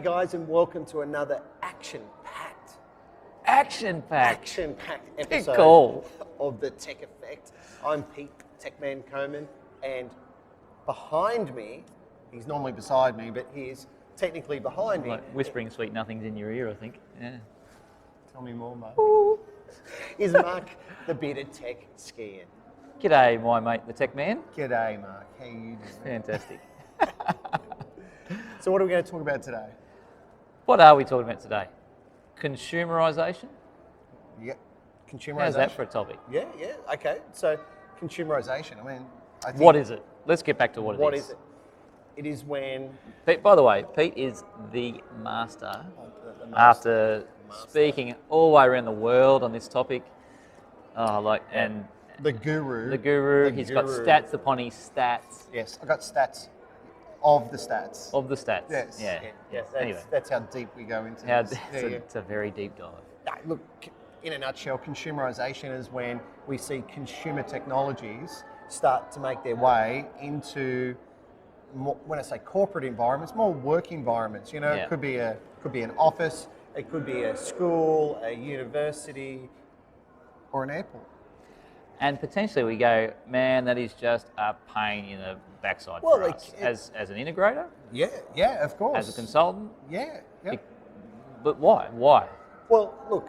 G'day guys and welcome to another action-packed episode Cool. of the Tech Effect. I'm Pete, Tecman Coman, and behind me, he's normally beside me, but he's technically behind me. Like whispering sweet nothings in your ear, I think. Yeah. Tell me more, mate. Is Mark the bearded tech Skehan. G'day, my mate, the tech man. G'day, Mark. How you doing? Fantastic. So what are we going to talk about today? What are we talking about today? Consumerisation? Yeah, consumerisation. How's that for a topic? Yeah. Okay. So consumerisation. I think What is it? Let's get back to what it is. What is it? It is when. Pete, by the way, Pete is the master. After speaking all the way around the world on this topic. And The guru. the guru. He's got stats upon his stats. Yes, I got stats of the stats. Of the stats. Yes. Yeah. Anyway. That's how deep we go into How, this. it's a very deep dive. Look, in a nutshell, consumerisation is when we see consumer technologies start to make their way into, more, when I say corporate environments, more work environments. You know, Yeah. it could be an office, it could be a school, a university, or an airport. And potentially we go, man, that is just a pain in the backside Well, for us. As an integrator, Yeah, of course. as a consultant, Yeah. but why? Why? Well, look,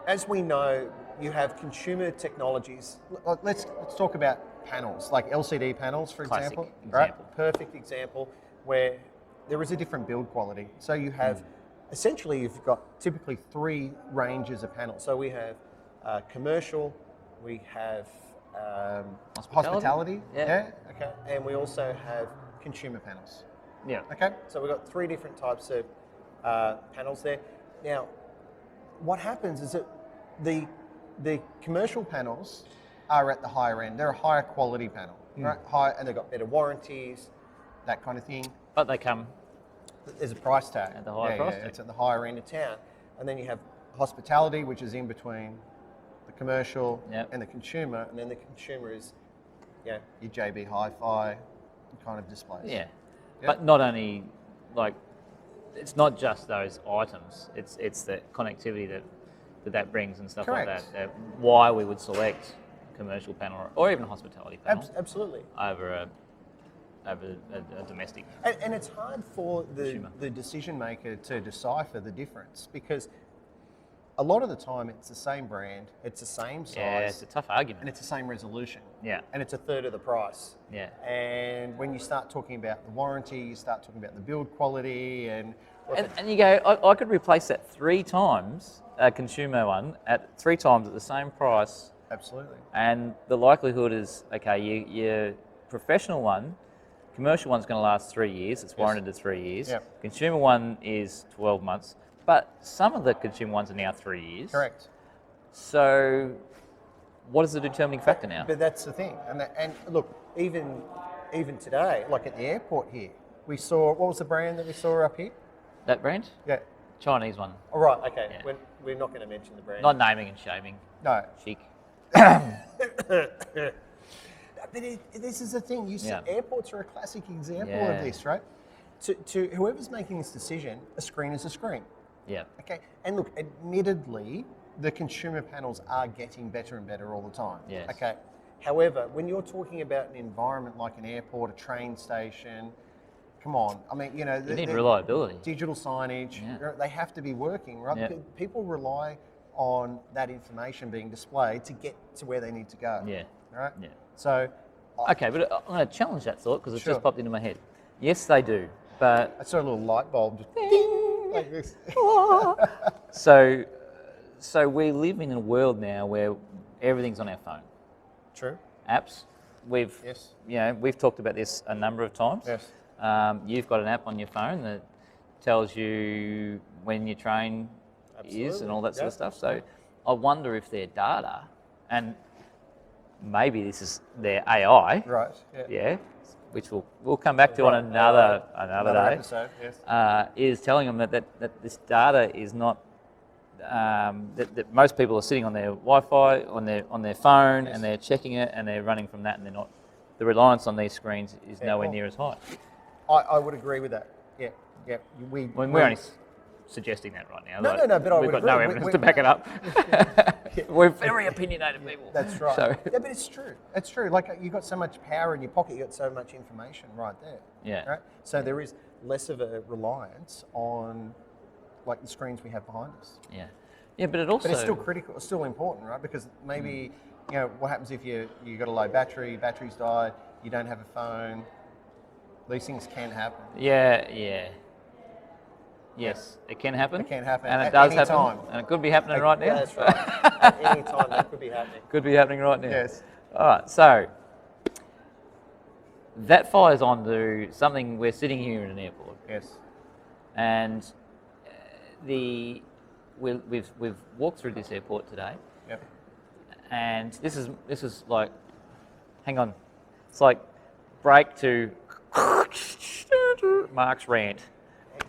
as we know, you have consumer technologies. Let's talk about panels, like LCD panels, for Classic example. example. Right? Perfect example where there is a different build quality. So you have, essentially, you've got typically three ranges of panels. So we have commercial, we have hospitality. Yeah. Okay. And we also have consumer panels. Yeah. Okay, so we've got three different types of panels there. Now, what happens is that the commercial panels are at the higher end. They're a higher quality panel, right? And they've got better warranties, that kind of thing. But they come There's a price tag. At the higher price tag. It's at the higher end of town. And then you have hospitality, which is in between the commercial and the consumer. And then the consumer is, your JB Hi-Fi kind of displays. Yeah. But not only, like, it's not just those items. It's the connectivity that brings and stuff Correct. like that. Why we would select commercial panel or even hospitality panel Absolutely. over a domestic. And it's hard for the decision maker to decipher the difference because a lot of the time it's the same brand, it's the same size. Yeah, it's a tough argument. And it's the same resolution. Yeah. And it's a third of the price. Yeah. And when you start talking about the warranty, you start talking about the build quality and you go, I could replace that 3 times, a consumer one, at 3 times at the same price. Absolutely. And the likelihood is, okay, your professional one, commercial one's going to last 3 years. It's warranted to 3 years. Yep. Consumer one is 12 months. But some of the consumer ones are now 3 years. Correct. So what is the determining factor now? But that's the thing. And look, even today, like at the airport here, we saw, what was the brand that we saw up here? That brand? Yeah. Chinese one. All right, okay. Yeah. We're not going to mention the brand. Not naming and shaming. No. Chic. But this is the thing. You see, airports are a classic example Yeah. of this, right? To whoever's making this decision, a screen is a screen. Yeah. Okay. And look, admittedly, the consumer panels are getting better and better all the time. Yes. Okay. However, when you're talking about an environment like an airport, a train station, come on. I mean, you need reliability. Digital signage, they have to be working, right? Yeah. People rely on that information being displayed to get to where they need to go. Yeah. Right? Yeah. So, Okay, but I'm going to challenge that thought because it's Sure. just popped into my head. Yes, they do. But I saw a little light bulb just ding, like this. So we live in a world now where everything's on our phone. True. Apps. Yes. We've talked about this a number of times. Yes. You've got an app on your phone that tells you when your train is and all that sort of stuff. So I wonder if their data, and maybe this is their AI, Right. yeah, which we'll come back to on another day, episode. Yes. is telling them that this data is not that most people are sitting on their Wi-Fi on their phone and they're checking it and they're running from that and they're not. The reliance on these screens is nowhere near as high. I would agree with that. Yeah. Yeah, We're only suggesting that right now. No, like, no, no, but I we've would got no agree. evidence to back it up. We're very opinionated people. That's right. So, yeah, but it's true. It's true. Like you've got so much power in your pocket, you've got so much information right there. yeah. Right? So there is less of a reliance on like the screens we have behind us. Yeah. Yeah, but it also... But it's still critical, it's still important, right? Because maybe, you know, what happens if you got a low battery's died, you don't have a phone, these things can happen. Yeah, yeah. Yes, it can happen. It can happen and it at does any happen, time. and it could be happening right now. Yeah, that's right. At any time that could be happening. Could be happening right now. Yes. All right, so that fires on to something. We're sitting here in an airport, Yes. and we've walked through this airport today, Yep. and this is like, hang on, it's like break to Mark's rant.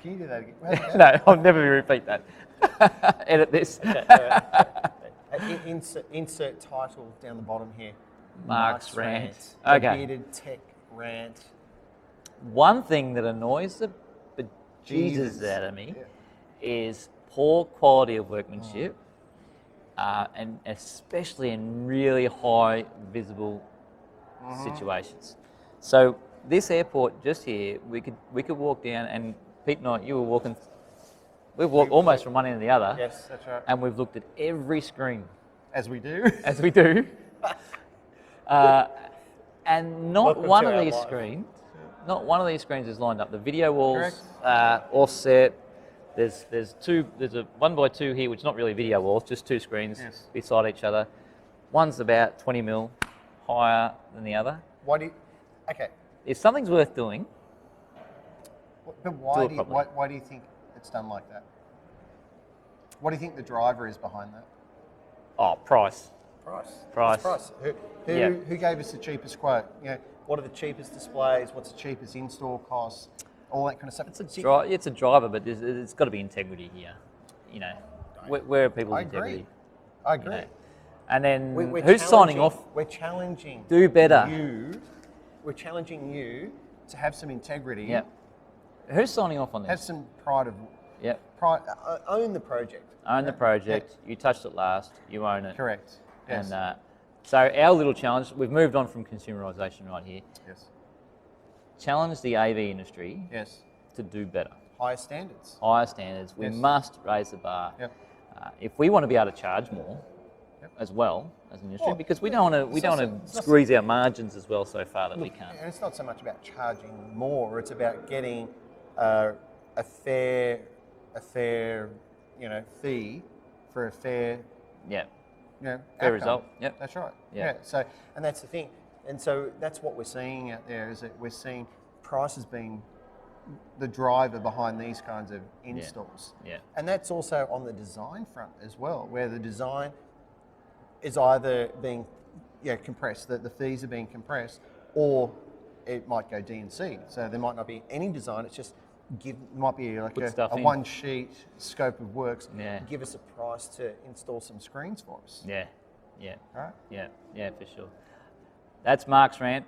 Can you do that again? No, I'll never repeat that. Edit this. Insert title down the bottom here. Mark's rant. The Okay. bearded tech rant. One thing that annoys the bejesus out of me is poor quality of workmanship, and especially in really high visible situations. So this airport just here, we could walk down, and Pete and I, you were walking. We've walked almost from one end to the other. Yes, that's right. And we've looked at every screen. As we do. As we do. And not Welcome one to of our these life. screens, not one of these screens is lined up. The video walls Correct. offset. There's a 1x2 here, which is not really video walls, just two screens beside each other. One's about 20 mil higher than the other. Why do you, okay. If something's worth doing, But why do it properly. why do you think it's done like that? What do you think the driver is behind that? oh, price. Price. Price. Who gave us the cheapest quote? You know, what are the cheapest displays? What's the cheapest install costs? All that kind of stuff. It's a driver, but it's got to be integrity here. You know, where are people's integrity? I agree. You know? And then We're who's signing challenging- off? We're challenging. Do better. We're challenging you to have some integrity. Yeah. Who's signing off on this? Have some pride of. Yep. Pride. Own the project. Own the project. You touched it last. You own it. Correct. Yes. And so our little challenge, we've moved on from consumerisation right here. Yes. Challenge the AV industry Yes. to do better. Higher standards. Higher standards. We Yes. must raise the bar. Yep. If we want to be able to charge more, as well as an industry, because we don't want to squeeze our margins as well so far that we can't. And it's not so much about charging more; it's about getting a fair, fee for a fair, Yeah. fair Fair result. Yep. That's right. Yeah. So, and that's the thing, and so that's what we're seeing out there is that we're seeing prices being the driver behind these kinds of installs. Yeah. And that's also on the design front as well, where the design is either being compressed, that the fees are being compressed, or it might go D&C. So there might not be any design, it's just might be like a one sheet scope of works. Yeah. Give us a price to install some screens for us. Yeah. Yeah. Right? Yeah, for sure. That's Mark's rant.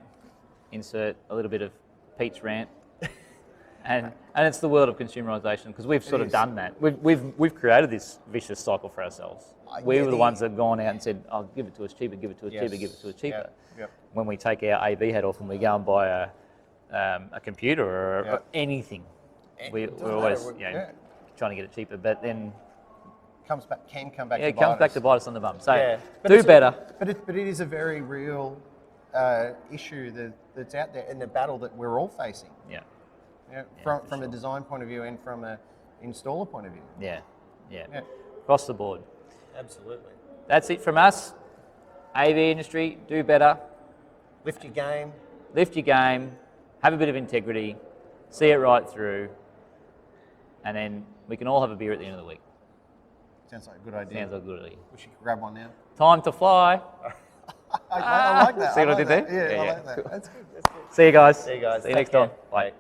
Insert a little bit of Pete's rant. And it's the world of consumerisation, because we've sort of done that. We've created this vicious cycle for ourselves. We were the ones that have gone out and said, "Oh, give it to us cheaper, give it to us cheaper, give it to us cheaper." Yep. When we take our AV hat off and we go and buy a computer or anything, we're always trying to get it cheaper. But then can come back. it comes back to bite us on the bum. So But do better. But it is a very real issue that's out there in the battle that we're all facing. Yeah. From a design point of view and from an installer point of view. Yeah. Across the board. Absolutely. That's it from us. AV industry, do better. Lift your game. Lift your game. Have a bit of integrity. See it right through. And then we can all have a beer at the end of the week. Sounds like a good idea. Sounds like a good idea. We should grab one now. Time to fly. I like that. See what I did there? Yeah, I Yeah. like that. That's good. See you guys. See you guys. See you Take next care. time. Bye.